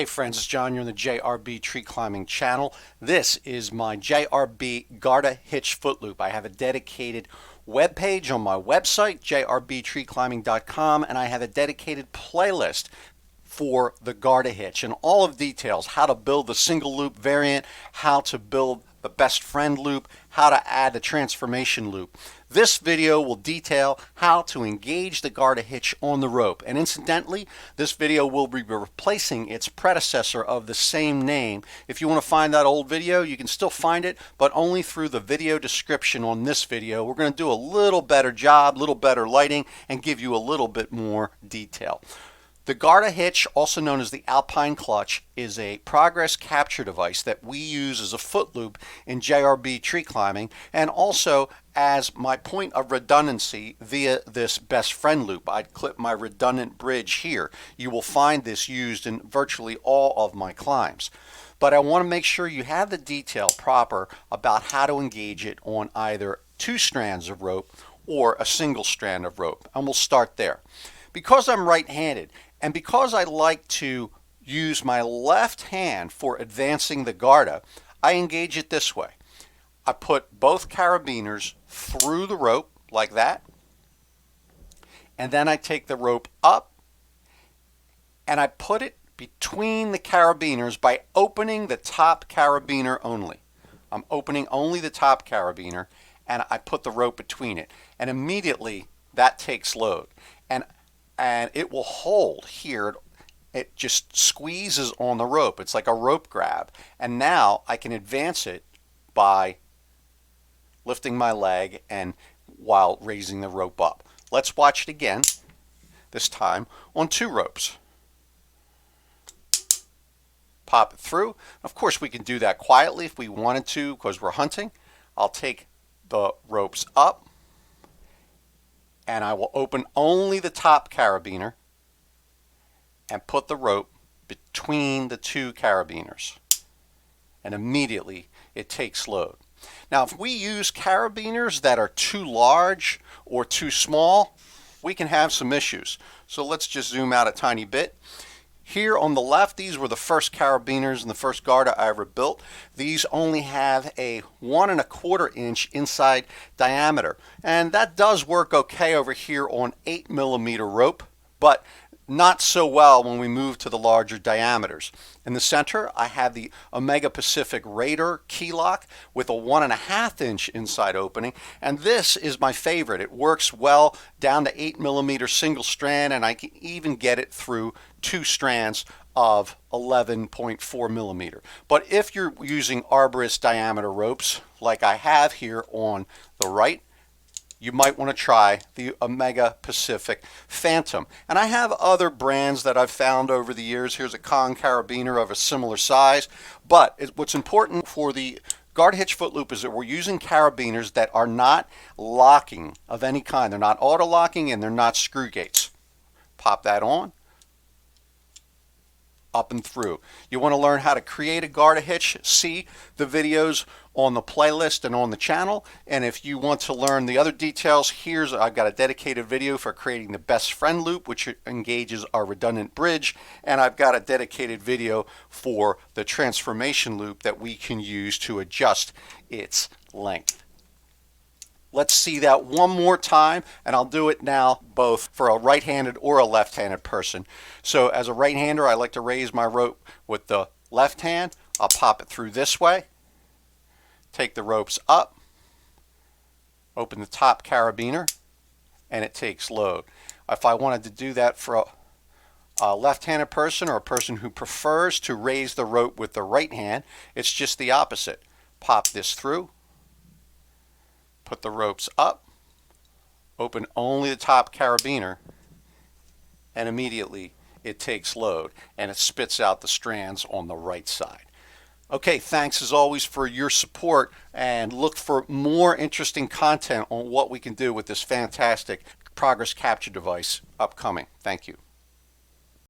Hey friends, it's John. You're on the JRB Tree Climbing channel. This is my JRB Garda Hitch foot loop. I have a dedicated web page on my website, jrbtreeclimbing.com, and I have a dedicated playlist for the Garda Hitch and all of details, how to build the single loop variant, how to build the best friend loop, how to add the transformation loop. This video will detail how to engage the Garda Hitch on the rope. And incidentally, this video will be replacing its predecessor of the same name. If you want to find that old video, you can still find it, but only through the video description on this video. We're going to do a little better job, a little better lighting, and give you a little bit more detail. The Garda Hitch, also known as the Alpine Clutch, is a progress capture device that we use as a foot loop in JRB tree climbing, and also as my point of redundancy via this best friend loop. I'd clip my redundant bridge here. You will find this used in virtually all of my climbs. But I want to make sure you have the detail proper about how to engage it on either two strands of rope or a single strand of rope. And we'll start there. Because I'm right-handed, and because I like to use my left hand for advancing the Garda, I engage it this way. I put both carabiners through the rope like that, and then I take the rope up and I put it between the carabiners by opening the top carabiner only. I'm opening only the top carabiner, and I put the rope between it, and immediately that takes load. And it will hold here. It just squeezes on the rope. It's like a rope grab. And now I can advance it by lifting my leg and while raising the rope up. Let's watch it again, this time on two ropes. Pop it through. Of course, we can do that quietly if we wanted to because we're hunting. I'll take the ropes up, and I will open only the top carabiner and put the rope between the two carabiners. And immediately it takes load. Now, if we use carabiners that are too large or too small, we can have some issues. So let's just zoom out a tiny bit. Here on the left, these were the first carabiners in the first Garda I ever built. These only have a 1 1/4 inch inside diameter. And that does work okay over here on 8mm rope, but not so well when we move to the larger diameters. In the center, I have the Omega Pacific Raider key lock with a 1 1/2 inch inside opening, and this is my favorite. It works well down to 8mm single strand, and I can even get it through two strands of 11.4mm. But if you're using arborist diameter ropes like I have here on the right, you might want to try the Omega Pacific Phantom. And I have other brands that I've found over the years. Here's a Kong carabiner of a similar size. But what's important for the Garda Hitch foot loop is that we're using carabiners that are not locking of any kind. They're not auto locking and they're not screw gates. Pop that on, up and through. You want to learn how to create a Garda Hitch, see the videos on the playlist and on the channel. And if you want to learn the other details, I've got a dedicated video for creating the best friend loop, which engages our redundant bridge, and I've got a dedicated video for the transformation loop that we can use to adjust its length. Let's see that one more time, and I'll do it now both for a right-handed or a left-handed person. So as a right-hander, I like to raise my rope with the left hand. I'll pop it through this way, take the ropes up, open the top carabiner, and it takes load. If I wanted to do that for a left-handed person or a person who prefers to raise the rope with the right hand, it's just the opposite. Pop this through, put the ropes up, open only the top carabiner, and immediately it takes load and it spits out the strands on the right side. Okay, thanks as always for your support, and look for more interesting content on what we can do with this fantastic progress capture device upcoming. Thank you.